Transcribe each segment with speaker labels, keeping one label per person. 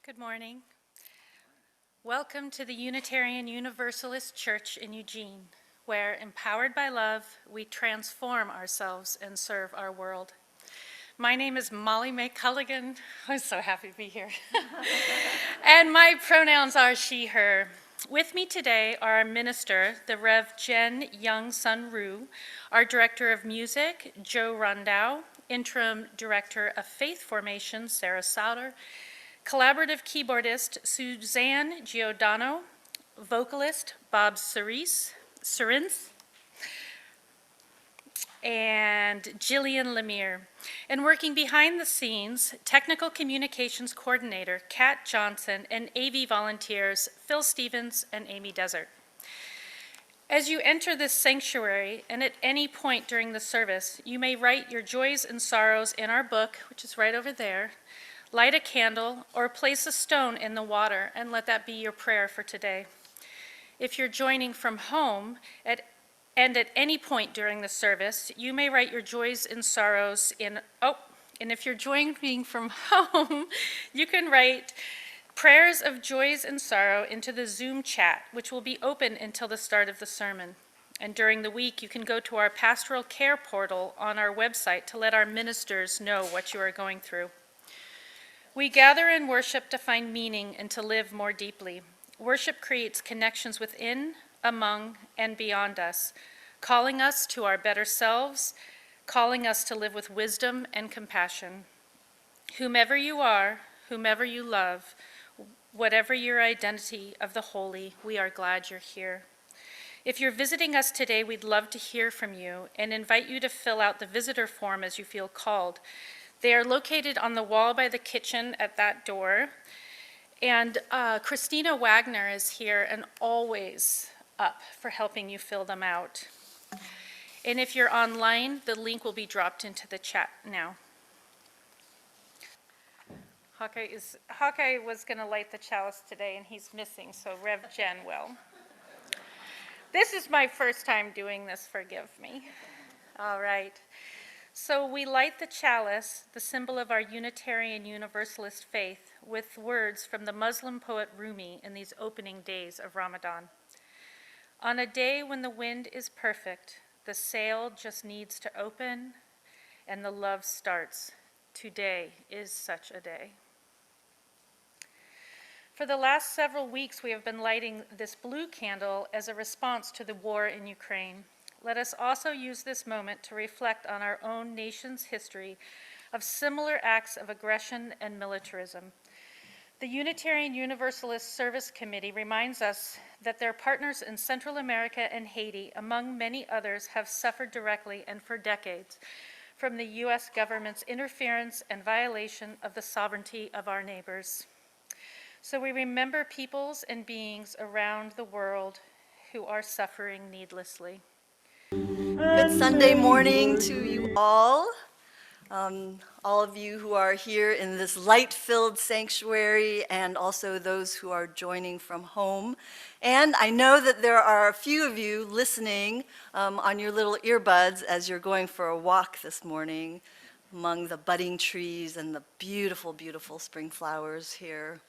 Speaker 1: Good morning. Welcome to the Unitarian Universalist Church in Eugene, where, empowered by love, we transform ourselves and serve our world. My name is Molly Mae Culligan. I'm so happy to be here. And my pronouns are she, her. With me today are our minister, the Rev. Jen Youngsun, our director of music, Joe Rondow, interim director of faith formation, Sarah Sauter, collaborative keyboardist Suzanne Giordano, vocalist Bob Cerins, and Jillian Lemire. And working behind the scenes, technical communications coordinator Kat Johnson and AV volunteers Phil Stevens and Amy Desert. As you enter this sanctuary, and at any point during the service, you may write your joys and sorrows in our book, which is right over there, light a candle, or place a stone in the water, and let that be your prayer for today. If you're joining from home, at any point during the service, you may write your joys and sorrows and if you're joining from home, you can write prayers of joys and sorrow into the Zoom chat, which will be open until the start of the sermon. And during the week, you can go to our pastoral care portal on our website to let our ministers know what you are going through. We gather in worship to find meaning and to live more deeply. Worship creates connections within, among, and beyond us, calling us to our better selves, calling us to live with wisdom and compassion. Whomever you are, whomever you love, whatever your identity of the holy, we are glad you're here. If you're visiting us today, we'd love to hear from you and invite you to fill out the visitor form as you feel called. They are located on the wall by the kitchen at that door. And Christina Wagner is here and always up for helping you fill them out. And if you're online, the link will be dropped into the chat now. Hawkeye was going to light the chalice today, and he's missing, so Rev. Jen will. This is my first time doing this, forgive me. All right. So we light the chalice, the symbol of our Unitarian Universalist faith, with words from the Muslim poet Rumi in these opening days of Ramadan. On a day when the wind is perfect, the sail just needs to open, and the love starts. Today is such a day. For the last several weeks, we have been lighting this blue candle as a response to the war in Ukraine. Let us also use this moment to reflect on our own nation's history of similar acts of aggression and militarism. The Unitarian Universalist Service Committee reminds us that their partners in Central America and Haiti, among many others, have suffered directly and for decades from the U.S. government's interference and violation of the sovereignty of our neighbors. So we remember peoples and beings around the world who are suffering needlessly.
Speaker 2: Good Sunday morning to you all of you who are here in this light-filled sanctuary, and also those who are joining from home. And I know that there are a few of you listening on your little earbuds as you're going for a walk this morning among the budding trees and the beautiful, beautiful spring flowers here.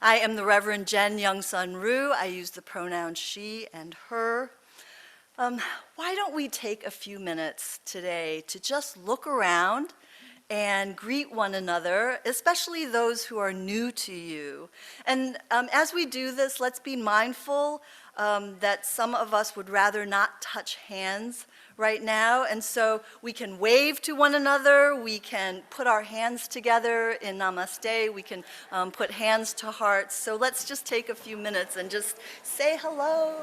Speaker 2: I am the Reverend Jen Youngsun. I use the pronouns she and her. Why don't we take a few minutes today to just look around and greet one another, especially those who are new to you. And as we do this, let's be mindful that some of us would rather not touch hands right now, and so we can wave to one another, we can put our hands together in namaste, we can put hands to hearts. So let's just take a few minutes and just say hello.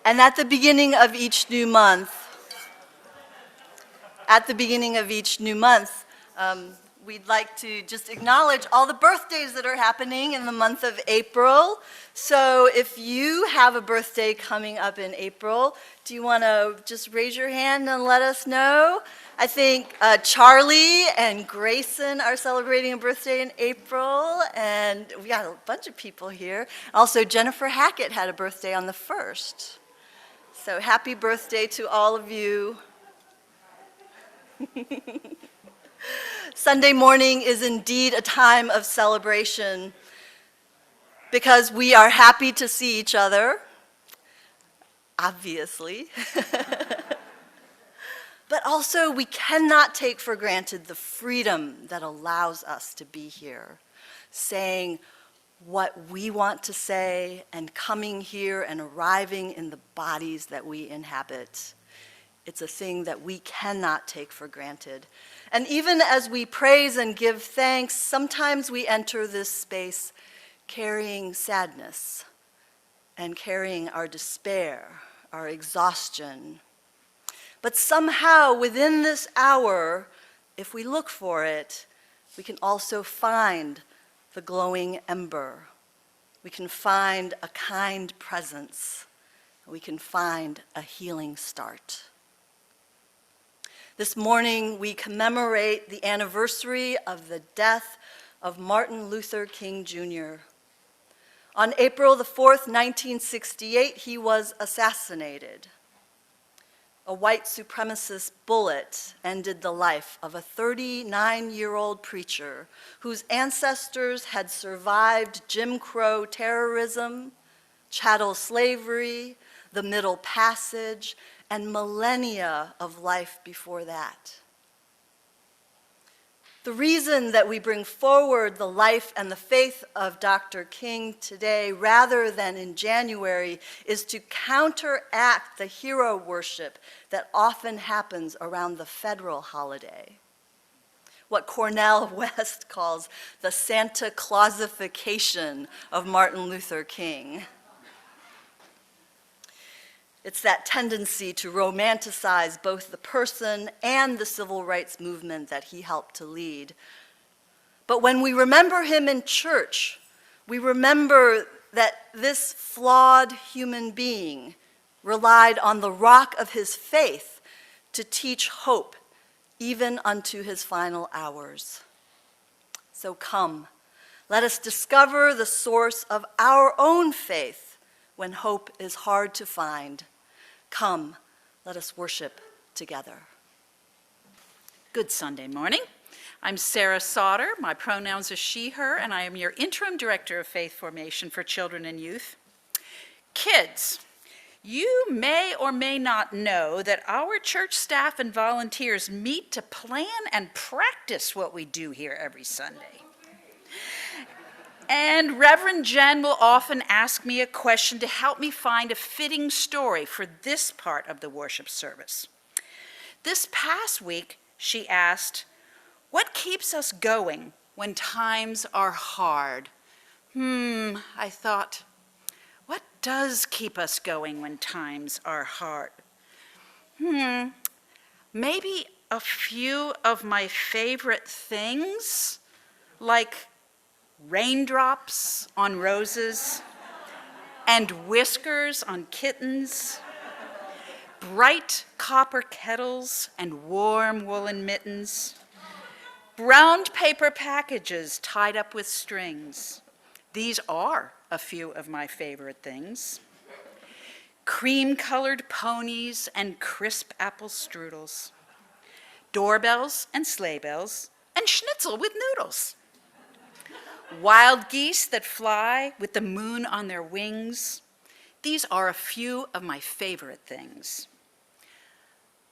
Speaker 2: And at the beginning of each new month, we'd like to just acknowledge all the birthdays that are happening in the month of April. So if you have a birthday coming up in April, do you want to just raise your hand and let us know? I think Charlie and Grayson are celebrating a birthday in April, and we got a bunch of people here. Also, Jennifer Hackett had a birthday on the 1st. So happy birthday to all of you. Sunday morning is indeed a time of celebration because we are happy to see each other, obviously. But also, we cannot take for granted the freedom that allows us to be here, saying what we want to say and coming here and arriving in the bodies that we inhabit. It's a thing that we cannot take for granted. And even as we praise and give thanks, sometimes we enter this space carrying sadness and carrying our despair, our exhaustion. But somehow within this hour, if we look for it, we can also find the glowing ember. We can find a kind presence. We can find a healing start. This morning, we commemorate the anniversary of the death of Martin Luther King Jr. On April the 4th, 1968, he was assassinated. A white supremacist bullet ended the life of a 39-year-old preacher whose ancestors had survived Jim Crow terrorism, chattel slavery, the Middle Passage, and millennia of life before that. The reason that we bring forward the life and the faith of Dr. King today rather than in January is to counteract the hero worship that often happens around the federal holiday. What Cornel West calls the Santa Clausification of Martin Luther King. It's that tendency to romanticize both the person and the civil rights movement that he helped to lead. But when we remember him in church, we remember that this flawed human being relied on the rock of his faith to teach hope even unto his final hours. So come, let us discover the source of our own faith when hope is hard to find. Come, let us worship together.
Speaker 3: Good Sunday morning. I'm Sarah Sauter. My pronouns are she, her, and I am your Interim Director of Faith Formation for Children and Youth. Kids, you may or may not know that our church staff and volunteers meet to plan and practice what we do here every Sunday. And Reverend Jen will often ask me a question to help me find a fitting story for this part of the worship service. This past week, she asked, "What keeps us going when times are hard?" I thought, what does keep us going when times are hard? Maybe a few of my favorite things, like raindrops on roses, and whiskers on kittens, bright copper kettles and warm woolen mittens, browned paper packages tied up with strings. These are a few of my favorite things. Cream-colored ponies and crisp apple strudels, doorbells and sleigh bells, and schnitzel with noodles. Wild geese that fly with the moon on their wings. These are a few of my favorite things.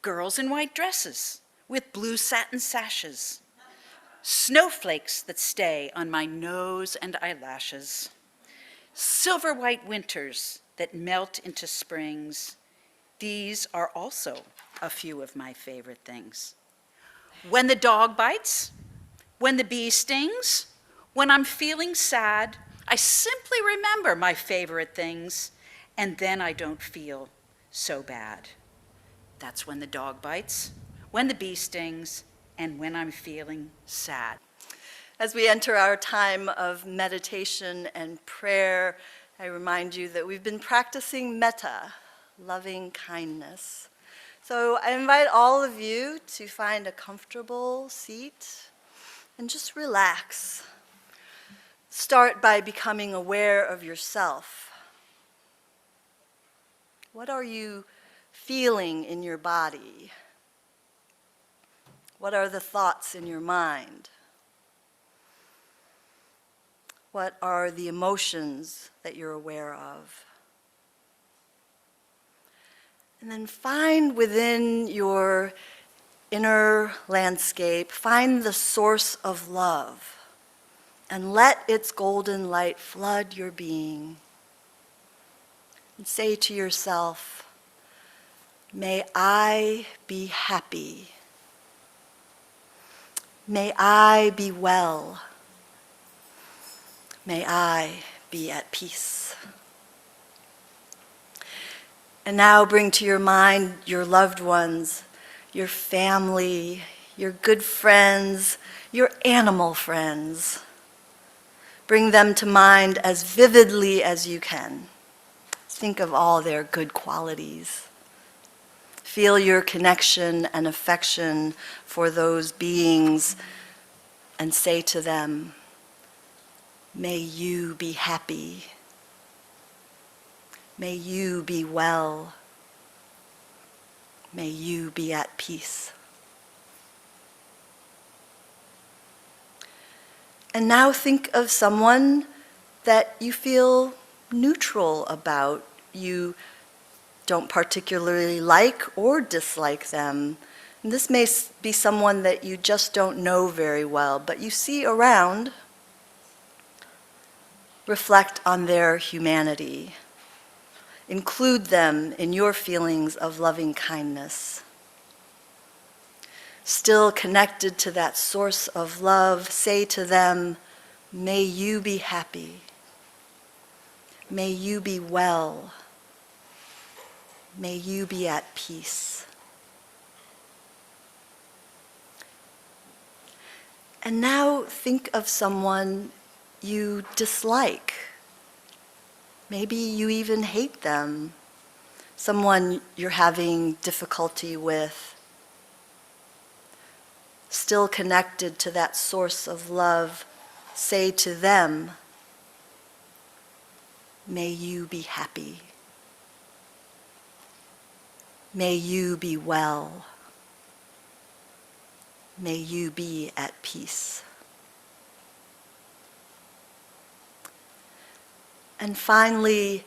Speaker 3: Girls in white dresses with blue satin sashes. Snowflakes that stay on my nose and eyelashes. Silver white winters that melt into springs. These are also a few of my favorite things. When the dog bites, when the bee stings, when I'm feeling sad, I simply remember my favorite things, and then I don't feel so bad. That's when the dog bites, when the bee stings, and when I'm feeling sad.
Speaker 2: As we enter our time of meditation and prayer, I remind you that we've been practicing metta, loving kindness. So I invite all of you to find a comfortable seat and just relax. Start by becoming aware of yourself. What are you feeling in your body? What are the thoughts in your mind? What are the emotions that you're aware of? And then find within your inner landscape, find the source of love and let its golden light flood your being. And say to yourself, may I be happy. May I be well. May I be at peace. And now bring to your mind your loved ones, your family, your good friends, your animal friends. Bring them to mind as vividly as you can. Think of all their good qualities. Feel your connection and affection for those beings and say to them, may you be happy. May you be well. May you be at peace. And now think of someone that you feel neutral about. You don't particularly like or dislike them. And this may be someone that you just don't know very well, but you see around. Reflect on their humanity. Include them in your feelings of loving kindness. Still connected to that source of love, say to them, may you be happy. May you be well. May you be at peace. And now think of someone you dislike. Maybe you even hate them. Someone you're having difficulty with. Still connected to that source of love, say to them, may you be happy. May you be well. May you be at peace. And finally,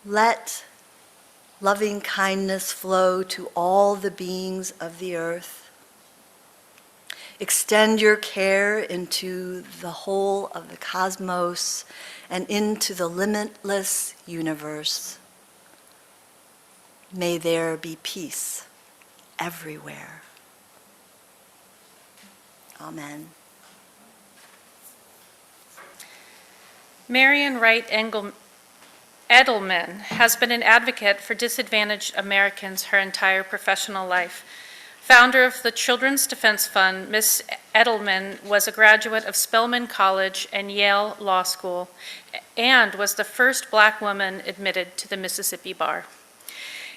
Speaker 2: let loving kindness flow to all the beings of the earth. Extend your care into the whole of the cosmos and into the limitless universe. May there be peace everywhere. Amen.
Speaker 1: Marian Wright Edelman has been an advocate for disadvantaged Americans her entire professional life. Founder of the Children's Defense Fund, Ms. Edelman was a graduate of Spelman College and Yale Law School and was the first Black woman admitted to the Mississippi Bar.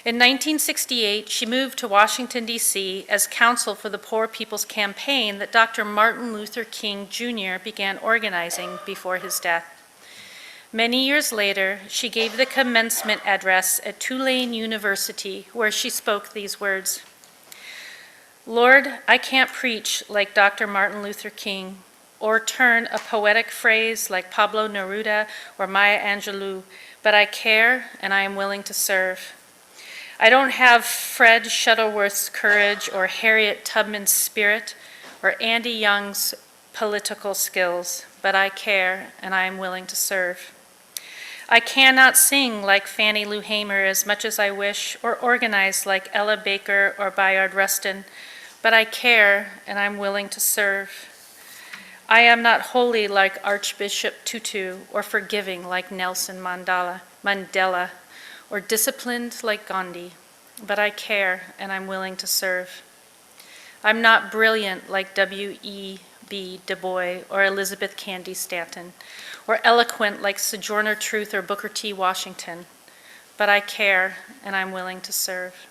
Speaker 1: In 1968, she moved to Washington, D.C. as counsel for the Poor People's Campaign that Dr. Martin Luther King Jr. began organizing before his death. Many years later, she gave the commencement address at Tulane University, where she spoke these words: Lord, I can't preach like Dr. Martin Luther King, or turn a poetic phrase like Pablo Neruda or Maya Angelou, but I care and I am willing to serve. I don't have Fred Shuttleworth's courage or Harriet Tubman's spirit or Andy Young's political skills, but I care and I am willing to serve. I cannot sing like Fannie Lou Hamer as much as I wish, or organize like Ella Baker or Bayard Rustin, but I care and I'm willing to serve. I am not holy like Archbishop Tutu, or forgiving like Nelson Mandela, or disciplined like Gandhi, but I care and I'm willing to serve. I'm not brilliant like W.E.B. Du Bois or Elizabeth Cady Stanton, or eloquent like Sojourner Truth or Booker T. Washington, but I care and I'm willing to serve.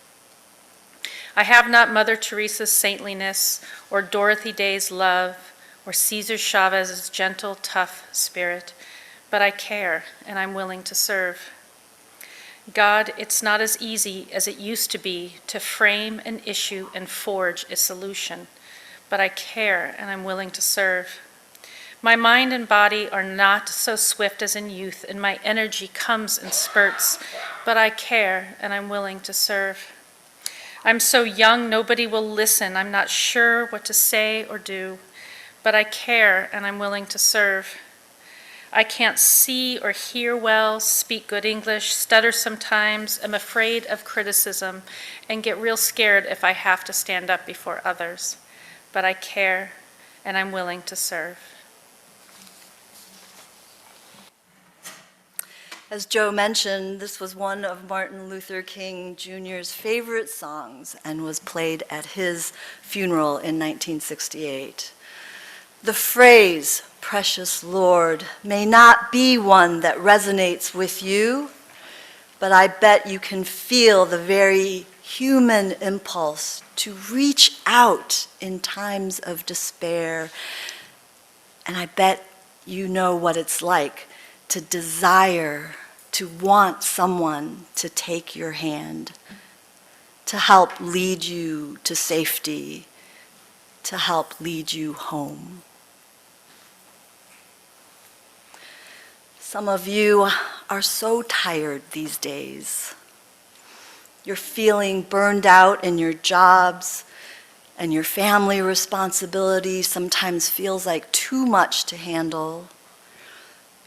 Speaker 1: I have not Mother Teresa's saintliness or Dorothy Day's love or Cesar Chavez's gentle, tough spirit, but I care and I'm willing to serve. God, it's not as easy as it used to be to frame an issue and forge a solution, but I care and I'm willing to serve. My mind and body are not so swift as in youth, and my energy comes in spurts, but I care and I'm willing to serve. I'm so young, nobody will listen. I'm not sure what to say or do, but I care and I'm willing to serve. I can't see or hear well, speak good English, stutter sometimes, am afraid of criticism, and get real scared if I have to stand up before others. But I care and I'm willing to serve.
Speaker 2: As Joe mentioned, this was one of Martin Luther King Jr.'s favorite songs and was played at his funeral in 1968. The phrase, "Precious Lord," may not be one that resonates with you, but I bet you can feel the very human impulse to reach out in times of despair. And I bet you know what it's like to desire, to want someone to take your hand, to help lead you to safety, to help lead you home. Some of you are so tired these days. You're feeling burned out in your jobs, and your family responsibility sometimes feels like too much to handle.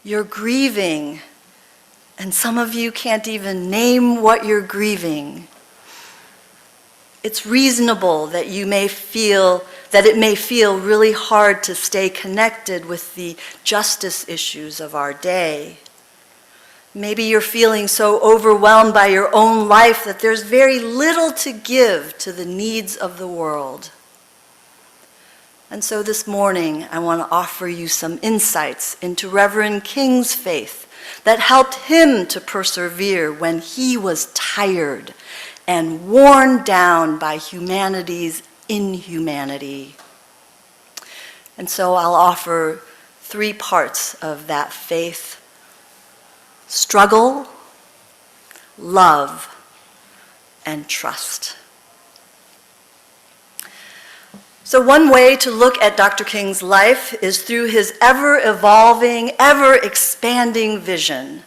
Speaker 2: You're grieving, and some of you can't even name what you're grieving. It's reasonable that it may feel really hard to stay connected with the justice issues of our day. Maybe you're feeling so overwhelmed by your own life that there's very little to give to the needs of the world. And so this morning, I want to offer you some insights into Reverend King's faith that helped him to persevere when he was tired and worn down by humanity's inhumanity. And so I'll offer 3 parts of that faith: struggle, love, and trust. So one way to look at Dr. King's life is through his ever-evolving, ever-expanding vision.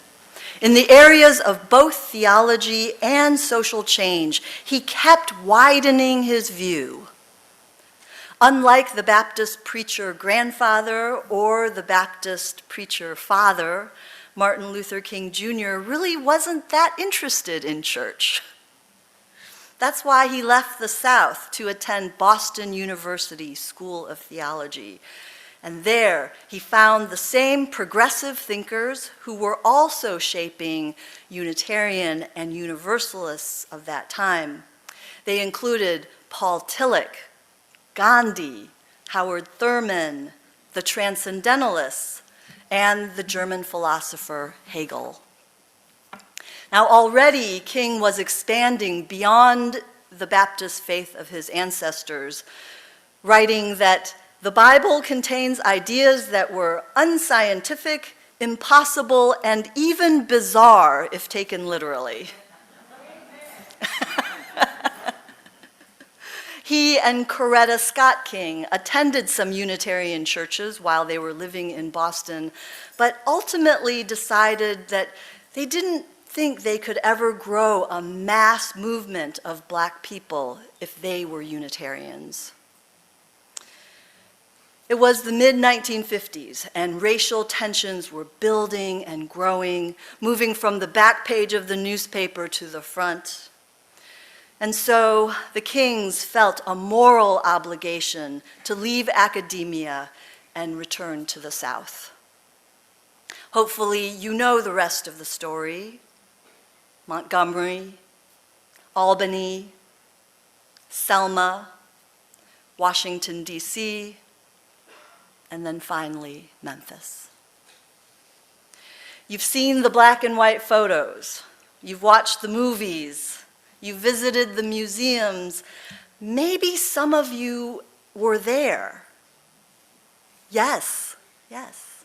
Speaker 2: In the areas of both theology and social change, he kept widening his view. Unlike the Baptist preacher grandfather or the Baptist preacher father, Martin Luther King Jr. really wasn't that interested in church. That's why he left the South to attend Boston University School of Theology. And there he found the same progressive thinkers who were also shaping Unitarian and Universalists of that time. They included Paul Tillich, Gandhi, Howard Thurman, the Transcendentalists, and the German philosopher Hegel. Now already King was expanding beyond the Baptist faith of his ancestors, writing that the Bible contains ideas that were unscientific, impossible, and even bizarre if taken literally. He and Coretta Scott King attended some Unitarian churches while they were living in Boston, but ultimately decided that they didn't think they could ever grow a mass movement of Black people if they were Unitarians. It was the mid-1950s, and racial tensions were building and growing, moving from the back page of the newspaper to the front. And so the Kings felt a moral obligation to leave academia and return to the South. Hopefully you know the rest of the story. Montgomery, Albany, Selma, Washington, D.C., and then finally Memphis. You've seen the black and white photos. You've watched the movies. You visited the museums. Maybe some of you were there. Yes, yes.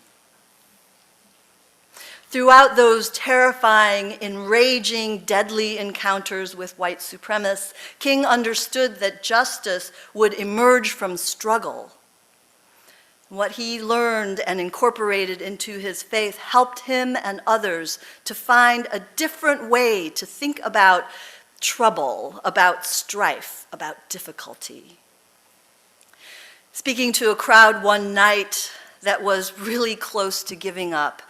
Speaker 2: Throughout those terrifying, enraging, deadly encounters with white supremacists, King understood that justice would emerge from struggle. What he learned and incorporated into his faith helped him and others to find a different way to think about trouble, about strife, about difficulty. Speaking to a crowd one night that was really close to giving up,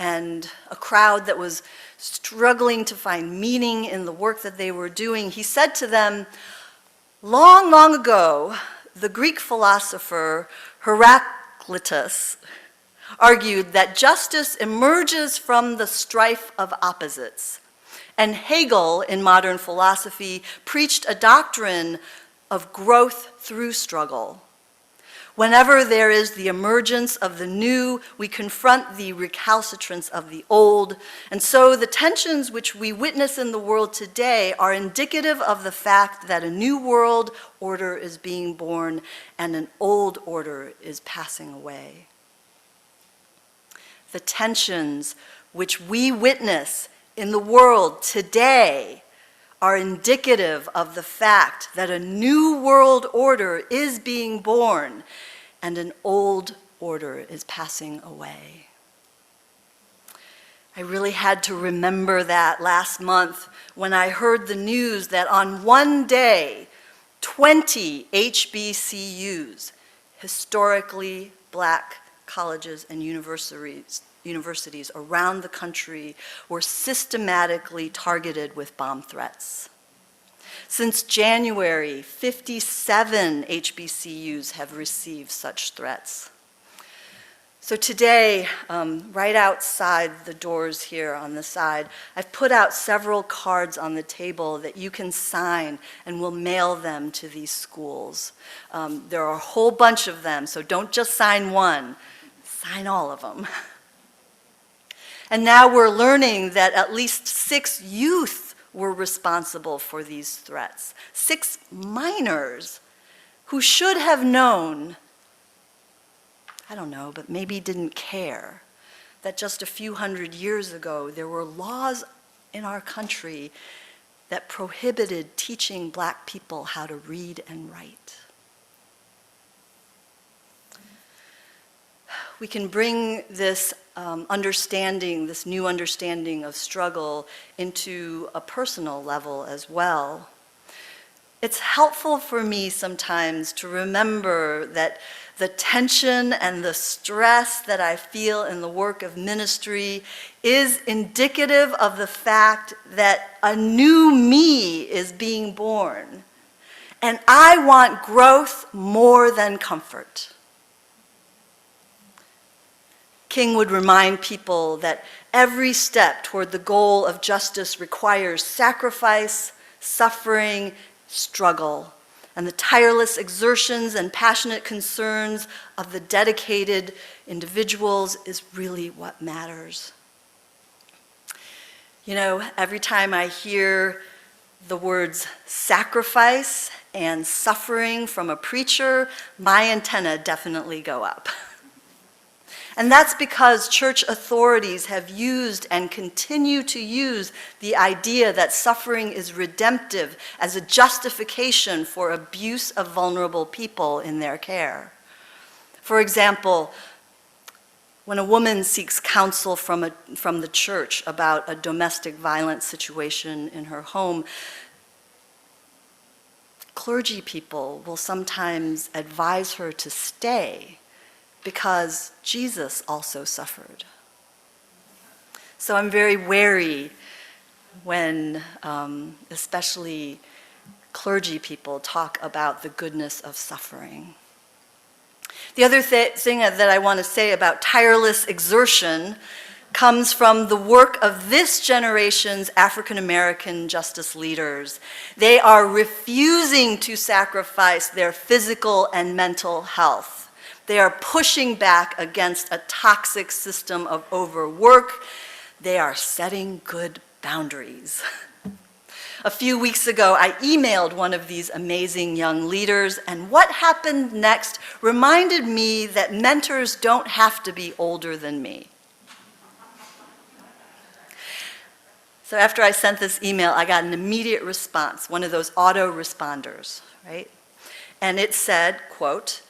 Speaker 2: and a crowd that was struggling to find meaning in the work that they were doing, he said to them, "Long, long ago, the Greek philosopher Heraclitus argued that justice emerges from the strife of opposites. And Hegel, in modern philosophy, preached a doctrine of growth through struggle. Whenever there is the emergence of the new, we confront the recalcitrance of the old. And so the tensions which we witness in the world today are indicative of the fact that a new world order is being born and an old order is passing away. The tensions which we witness in the world today are indicative of the fact that a new world order is being born and an old order is passing away." I really had to remember that last month when I heard the news that on one day, 20 HBCUs, historically black colleges and universities around the country, were systematically targeted with bomb threats. Since January, 57 HBCUs have received such threats. So today, right outside the doors here on the side, I've put out several cards on the table that you can sign, and we'll mail them to these schools. There are a whole bunch of them, so don't just sign one, sign all of them. And now we're learning that at least 6 youth were responsible for these threats. 6 minors who should have known, I don't know, but maybe didn't care, that just a few hundred years ago there were laws in our country that prohibited teaching black people how to read and write. We can bring this understanding, this new understanding of struggle into a personal level as well. It's helpful for me sometimes to remember that the tension and the stress that I feel in the work of ministry is indicative of the fact that a new me is being born. And I want growth more than comfort. King would remind people that every step toward the goal of justice requires sacrifice, suffering, struggle, and the tireless exertions and passionate concerns of the dedicated individuals is really what matters. You know, every time I hear the words sacrifice and suffering from a preacher, my antenna definitely go up. And that's because church authorities have used and continue to use the idea that suffering is redemptive as a justification for abuse of vulnerable people in their care. For example, when a woman seeks counsel from the church about a domestic violence situation in her home, clergy people will sometimes advise her to stay because Jesus also suffered. So I'm very wary when especially clergy people talk about the goodness of suffering. The other thing that I want to say about tireless exertion comes from the work of this generation's African American justice leaders. They are refusing to sacrifice their physical and mental health. They are pushing back against a toxic system of overwork. They are setting good boundaries. A few weeks ago, I emailed one of these amazing young leaders, and what happened next reminded me that mentors don't have to be older than me. So after I sent this email, I got an immediate response, one of those auto-responders, right? And it said, quote,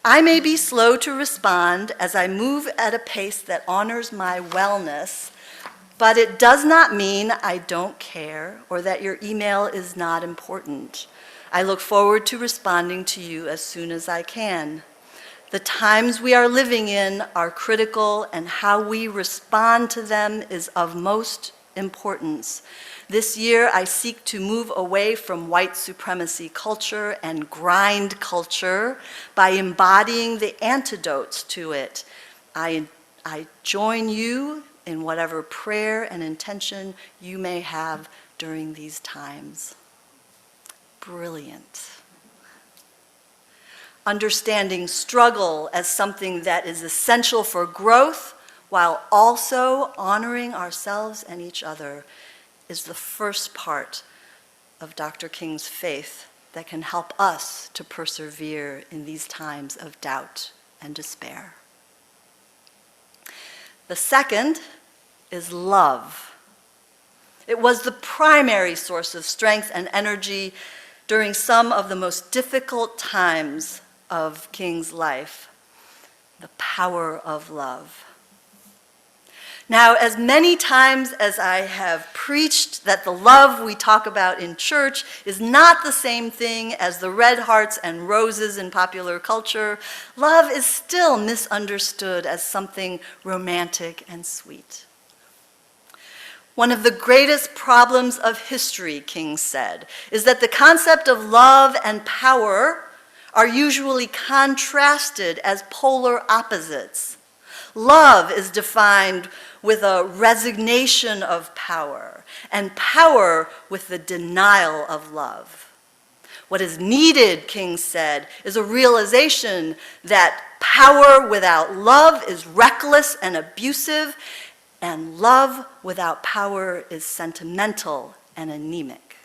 Speaker 2: "I may be slow to respond as I move at a pace that honors my wellness, but it does not mean I don't care or that your email is not important. I look forward to responding to you as soon as I can. The times we are living in are critical, and how we respond to them is of most importance. This year, I seek to move away from white supremacy culture and grind culture by embodying the antidotes to it. I join you in whatever prayer and intention you may have during these times." Brilliant. Understanding struggle as something that is essential for growth while also honoring ourselves and each other is the first part of Dr. King's faith that can help us to persevere in these times of doubt and despair. The second is love. It was the primary source of strength and energy during some of the most difficult times of King's life, the power of love. Now, as many times as I have preached that the love we talk about in church is not the same thing as the red hearts and roses in popular culture, love is still misunderstood as something romantic and sweet. One of the greatest problems of history, King said, is that the concept of love and power are usually contrasted as polar opposites. Love is defined with a resignation of power, and power with the denial of love. What is needed, King said, is a realization that power without love is reckless and abusive, and love without power is sentimental and anemic.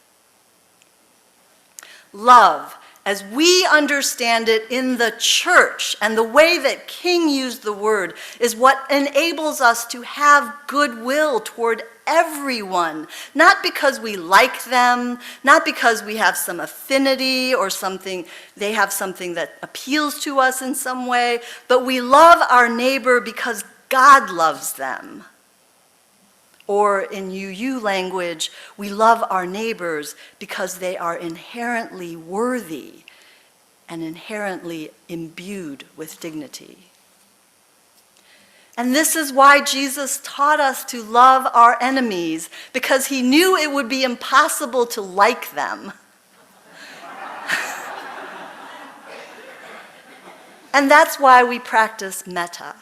Speaker 2: Love, as we understand it in the church, and the way that King used the word, is what enables us to have goodwill toward everyone, not because we like them, not because we have some affinity or something, they have something that appeals to us in some way, but we love our neighbor because God loves them. Or in UU language, we love our neighbors because they are inherently worthy and inherently imbued with dignity. And this is why Jesus taught us to love our enemies, because he knew it would be impossible to like them. And that's why we practice metta,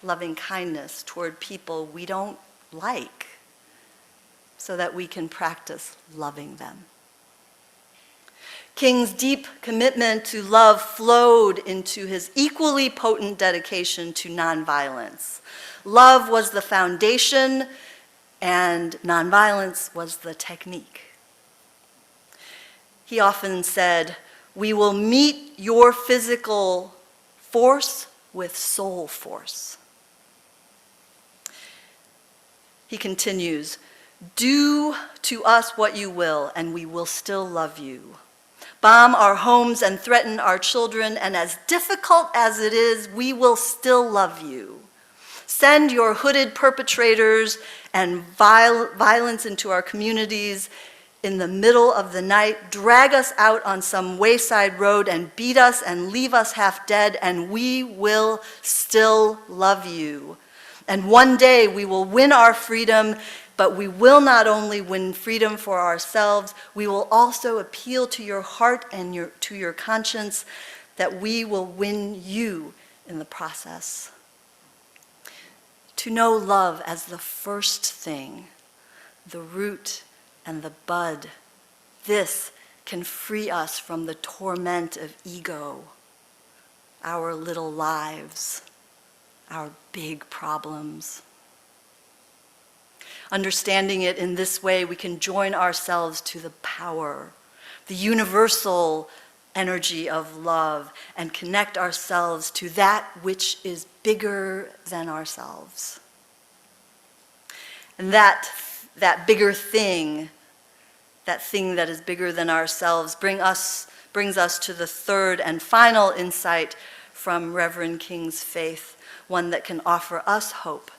Speaker 2: loving kindness toward people we don't like, so that we can practice loving them. King's deep commitment to love flowed into his equally potent dedication to nonviolence. Love was the foundation, and nonviolence was the technique. He often said, "We will meet your physical force with soul force." He continues, "Do to us what you will, and we will still love you. Bomb our homes and threaten our children, and as difficult as it is, we will still love you. Send your hooded perpetrators and violence into our communities in the middle of the night, drag us out on some wayside road and beat us and leave us half dead, and we will still love you. And one day we will win our freedom, but we will not only win freedom for ourselves, we will also appeal to your heart and to your conscience, that we will win you in the process." To know love as the first thing, the root and the bud, this can free us from the torment of ego, our little lives, our big problems. Understanding it in this way, we can join ourselves to the power, the universal energy of love, and connect ourselves to that which is bigger than ourselves. And that that bigger thing, that thing that is bigger than ourselves, brings us to the third and final insight from Reverend King's faith, one that can offer us hope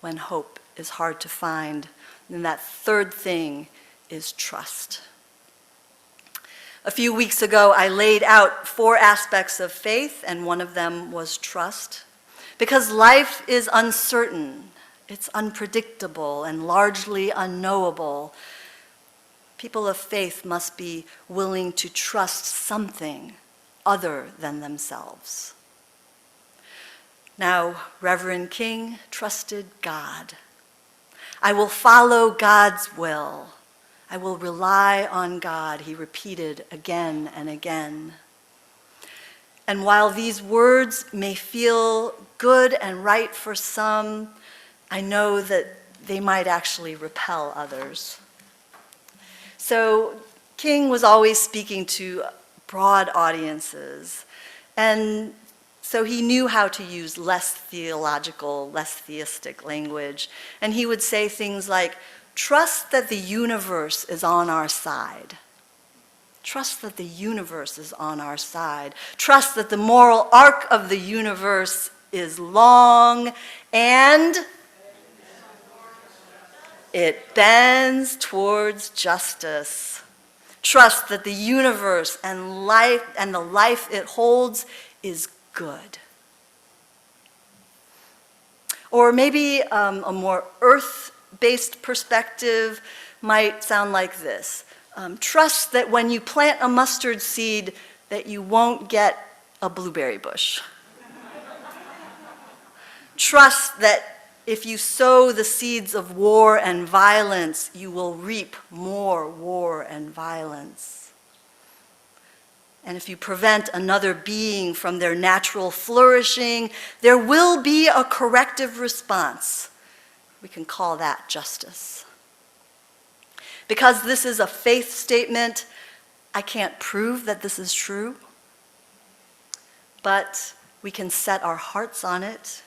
Speaker 2: when hope is hard to find. And that third thing is trust. A few weeks ago, I laid out 4 aspects of faith, and one of them was trust. Because life is uncertain, it's unpredictable, and largely unknowable. People of faith must be willing to trust something other than themselves. Now, Reverend King trusted God. I will follow God's will. I will rely on God, he repeated again and again. And while these words may feel good and right for some, I know that they might actually repel others. So King was always speaking to broad audiences, and so he knew how to use less theological, less theistic language. And he would say things like, trust that the universe is on our side. Trust that the universe is on our side. Trust that the moral arc of the universe is long and it bends towards justice. Trust that the universe and life and the life it holds is good. Or maybe a more earth-based perspective might sound like this. Trust that when you plant a mustard seed that you won't get a blueberry bush. Trust that if you sow the seeds of war and violence, you will reap more war and violence. And if you prevent another being from their natural flourishing, there will be a corrective response. We can call that justice. Because this is a faith statement, I can't prove that this is true, but we can set our hearts on it.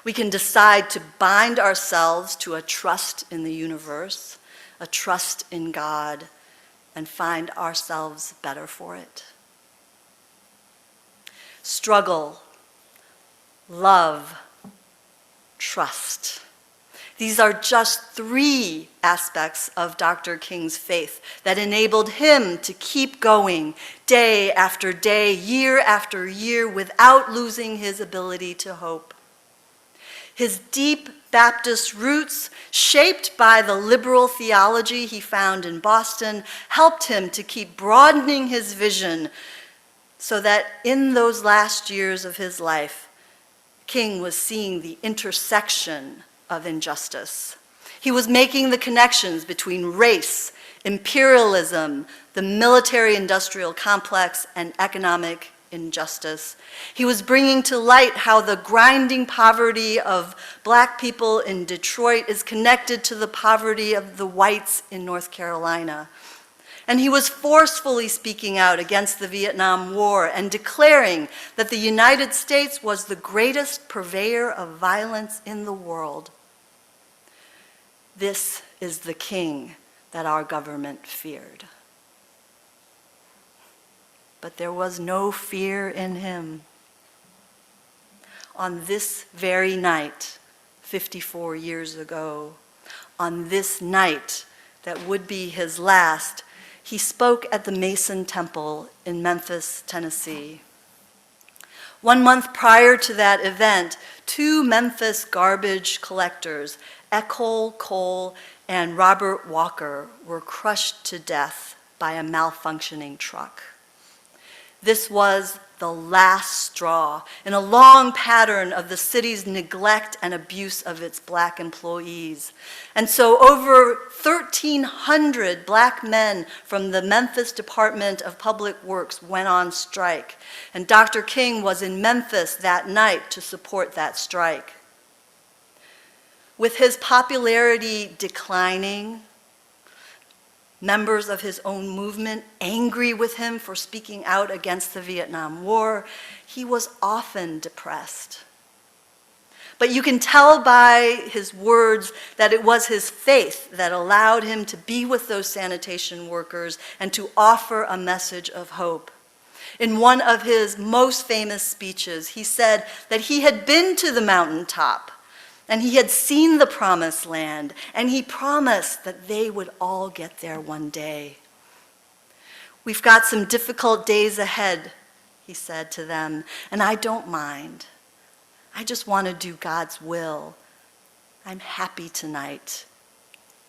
Speaker 2: We can decide to bind ourselves to a trust in the universe, a trust in God, and find ourselves better for it. Struggle, love, trust. These are just 3 aspects of Dr. King's faith that enabled him to keep going day after day, year after year, without losing his ability to hope. His deep Baptist roots, shaped by the liberal theology he found in Boston, helped him to keep broadening his vision so that in those last years of his life, King was seeing the intersection of injustice. He was making the connections between race, imperialism, the military-industrial complex, and economic injustice. He was bringing to light how the grinding poverty of Black people in Detroit is connected to the poverty of the whites in North Carolina. And he was forcefully speaking out against the Vietnam War and declaring that the United States was the greatest purveyor of violence in the world. This is the king that our government feared. But there was no fear in him. On this very night, 54 years ago, on this night that would be his last, he spoke at the Mason Temple in Memphis, Tennessee. 1 month prior to that event, 2 Memphis garbage collectors, Ecole Cole and Robert Walker, were crushed to death by a malfunctioning truck. This was the last straw in a long pattern of the city's neglect and abuse of its Black employees. And so over 1,300 Black men from the Memphis Department of Public Works went on strike. And Dr. King was in Memphis that night to support that strike. With his popularity declining, members of his own movement angry with him for speaking out against the Vietnam War, he was often depressed. But you can tell by his words that it was his faith that allowed him to be with those sanitation workers and to offer a message of hope. In one of his most famous speeches, he said that he had been to the mountaintop and he had seen the promised land, and he promised that they would all get there one day. We've got some difficult days ahead, he said to them, and I don't mind. I just want to do God's will. I'm happy tonight,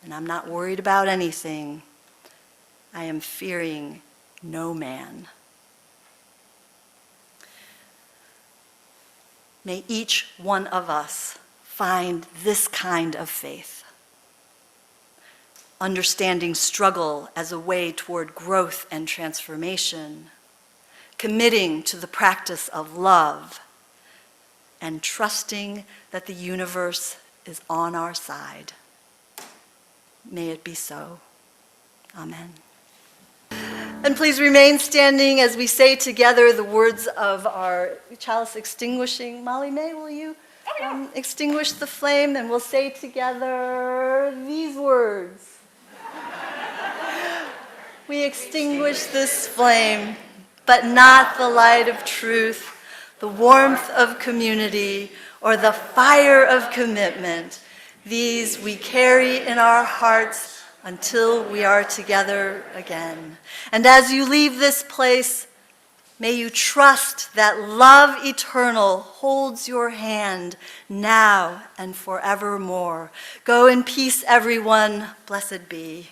Speaker 2: and I'm not worried about anything. I am fearing no man. May each one of us find this kind of faith, understanding struggle as a way toward growth and transformation, committing to the practice of love, and trusting that the universe is on our side. May it be so. Amen. And please remain standing as we say together the words of our chalice extinguishing. Molly May, will you extinguish the flame, and we'll say together these words. We extinguish this flame, but not the light of truth, the warmth of community, or the fire of commitment. These we carry in our hearts until we are together again. And as you leave this place, may you trust that love eternal holds your hand now and forevermore. Go in peace, everyone. Blessed be.